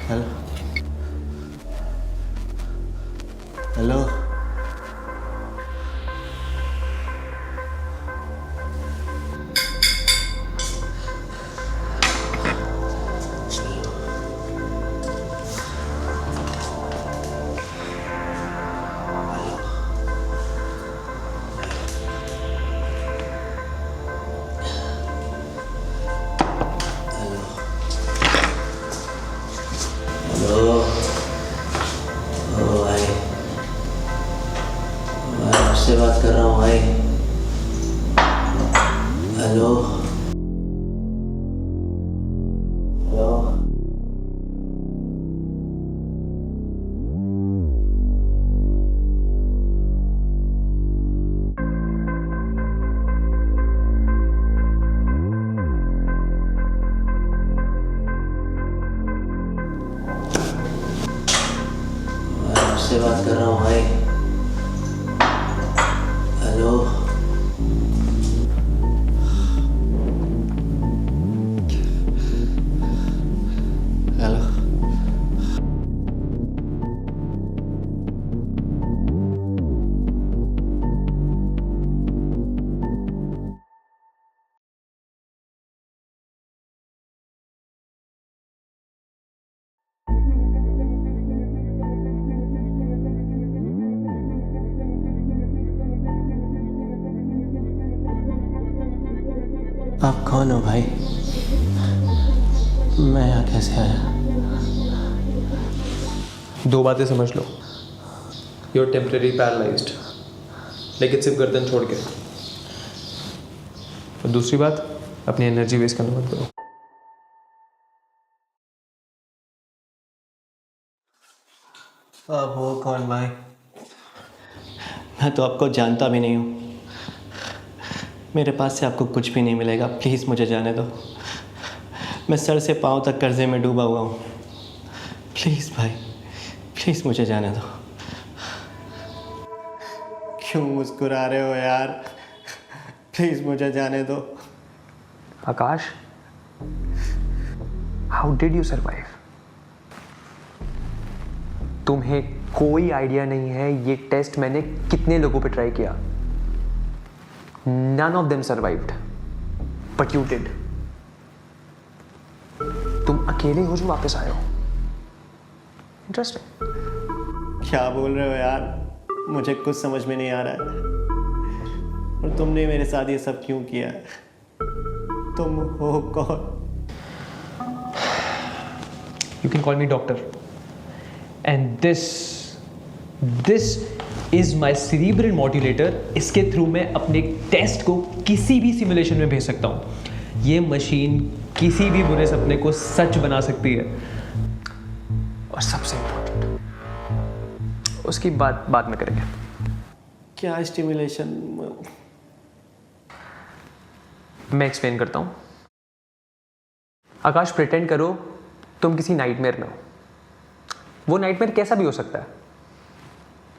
Hello hello hello ओ भाई, मैं आपसे बात कर रहा हूँ भाई। हेलो हेलो मैं आपसे बात कर रहा हूँ भाई। हेलो हेलो आप कौन हो भाई? मैं यहाँ कैसे आया? दो बातें समझ लो। यू आर टेम्परेरी पैरालाइज्ड, लेकिन सिर्फ गर्दन छोड़ के। और दूसरी बात, अपनी एनर्जी वेस्ट करना मत करो। आप हो कौन भाई? मैं तो आपको जानता भी नहीं हूँ। मेरे पास से आपको कुछ भी नहीं मिलेगा, प्लीज़ मुझे जाने दो। मैं सर से पाँव तक कर्जे में डूबा हुआ हूँ। प्लीज़ भाई, प्लीज़ मुझे जाने दो। क्यों मुस्कुरा रहे हो यार? प्लीज़ मुझे जाने दो। आकाश, हाउ डिड यू सर्वाइव? तुम्हें कोई आइडिया नहीं है ये टेस्ट मैंने कितने लोगों पे ट्राई किया। None of them survived, but you did. तुम अकेले हो जो वापस आए हो। इंटरेस्टिंग। क्या बोल रहे हो यार? मुझे कुछ समझ में नहीं आ रहा है। और तुमने मेरे साथ ये सब क्यों किया? तुम हो कौन? You can call me doctor. And this is my cerebral modulator. इसके थ्रू मैं अपने टेस्ट को किसी भी सिमुलेशन में भेज सकता हूँ। ये मशीन किसी भी बुरे सपने को सच बना सकती है। और सबसे इम्पोर्टेंट, उसकी बात बाद में करेंगे। क्या स्टिमुलेशन? मैं एक्सप्लेन करता हूँ। आकाश, प्रिटेंड करो तुम किसी नाइटमेयर में हो। वो नाइटमेयर कैसा भी हो सकता है।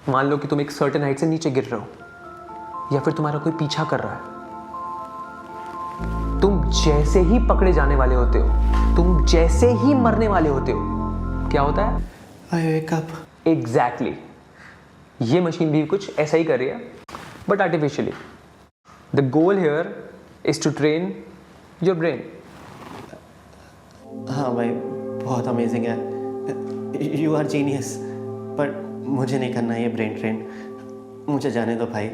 मान लो कि तुम एक सर्टेन हाइट से नीचे गिर रहे हो, या फिर तुम्हारा कोई पीछा कर रहा है। तुम जैसे ही पकड़े जाने वाले होते हो, तुम जैसे ही मरने वाले होते हो, क्या होता है? I wake up. एग्जैक्टली। ये मशीन भी कुछ ऐसा ही कर रही है, but artificially. The goal here is to train your brain. हाँ भाई, बहुत अमेजिंग है। You are genius. पर मुझे नहीं करना ये ब्रेन ट्रेन। मुझे जाने दो भाई,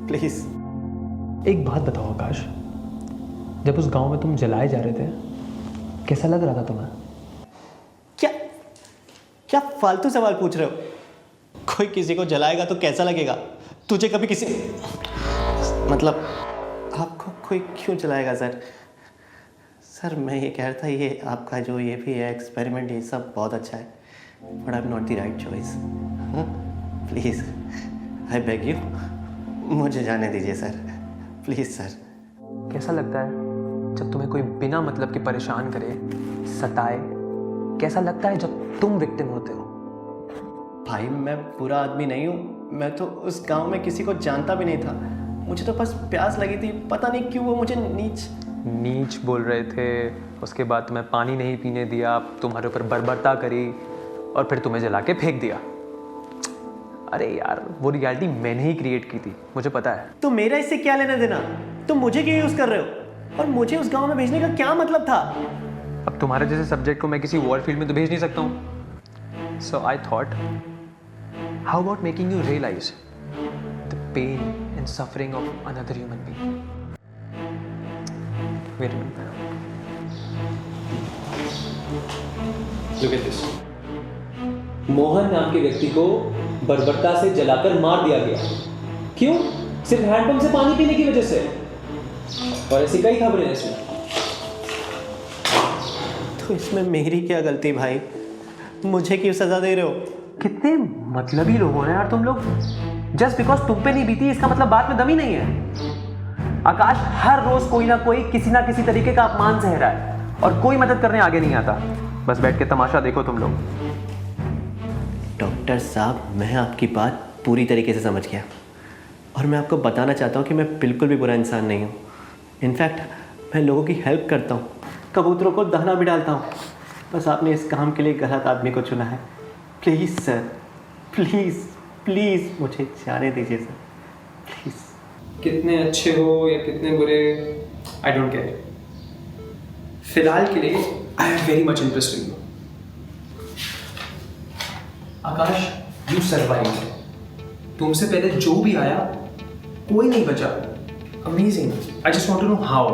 प्लीज़। एक बात बताओ आकाश, जब उस गांव में तुम जलाए जा रहे थे, कैसा लग रहा था तुम्हें? क्या क्या फालतू सवाल पूछ रहे हो? कोई किसी को जलाएगा तो कैसा लगेगा? तुझे कभी किसी मतलब आपको कोई क्यों जलाएगा सर? सर मैं ये कह रहा था, ये आपका जो ये भी है एक्सपेरिमेंट, ये सब बहुत अच्छा है, but I am not the right choice. Please I beg you, मुझे जाने दीजिए सर, प्लीज़ सर। कैसा लगता है जब तुम्हें कोई बिना मतलब के परेशान करे, सताए? कैसा लगता है जब तुम विक्टिम होते हो? भाई मैं बुरा आदमी नहीं हूँ। मैं तो उस गांव में किसी को जानता भी नहीं था। मुझे तो बस प्यास लगी थी, पता नहीं क्यों वो मुझे नीच बोल रहे थे उसके बाद तुम्हें पानी नहीं पीने दिया, तुम्हारे ऊपर बर्बरता करी और फिर तुम्हें जला के फेंक दिया। अरे यार, वो रियलिटी मैंने ही क्रिएट की थी, मुझे पता है। तो मेरा इससे क्या लेना देना? तुम मुझे क्यों यूज कर रहे हो? और मुझे उस गांव में भेजने का क्या मतलब था? अब तुम्हारे जैसे सब्जेक्ट को मैं किसी वॉर फील्ड में तो भेज नहीं सकता हूँ। So I thought, how about making you realise the pain and suffering of another human being. Wait a minute, look at this. Mohan नाम के व्यक्ति को बर्बरता से जलाकर मार दिया गया। क्यों? सिर्फ हैंडपंप से पानी पीने की वजह से। और ऐसी कई खबरें हैं इसमें। तो इसमें मेरी क्या गलती भाई? मुझे क्यों सजा दे रहे हो? कितने मतलबी लोग हो यार तुम लोग। जस्ट बिकॉज तुम पे नहीं बीती इसका मतलब बात में दम ही नहीं है। आकाश हर रोज कोई ना कोई किसी ना किसी तरीके का अपमान सह रहा है और कोई मदद करने आगे नहीं आता। बस बैठ के तमाशा देखो तुम लोग। डॉक्टर साहब, मैं आपकी बात पूरी तरीके से समझ गया और मैं आपको बताना चाहता हूँ कि मैं बिल्कुल भी बुरा इंसान नहीं हूँ। इनफैक्ट मैं लोगों की हेल्प करता हूँ, कबूतरों को दाना भी डालता हूँ। बस आपने इस काम के लिए गलत आदमी को चुना है। प्लीज़ सर, प्लीज़ प्लीज़ मुझे जाने दीजिए सर, प्लीज़। कितने अच्छे हो या कितने बुरे, आई डोंट केयर। फिलहाल के लिए I have very much interest in you. Akash, you survived. तुमसे पहले जो भी आया कोई नहीं बचा। Amazing. I just want to know how.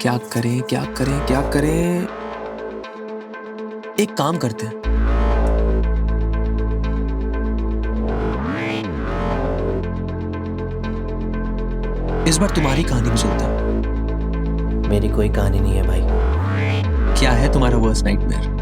क्या करें क्या करें क्या करें? एक काम करते हैं, इस बार तुम्हारी कहानी भी सुनते हैं। मेरी कोई कहानी नहीं है भाई। क्या है तुम्हारा वर्स्ट नाइटमेयर?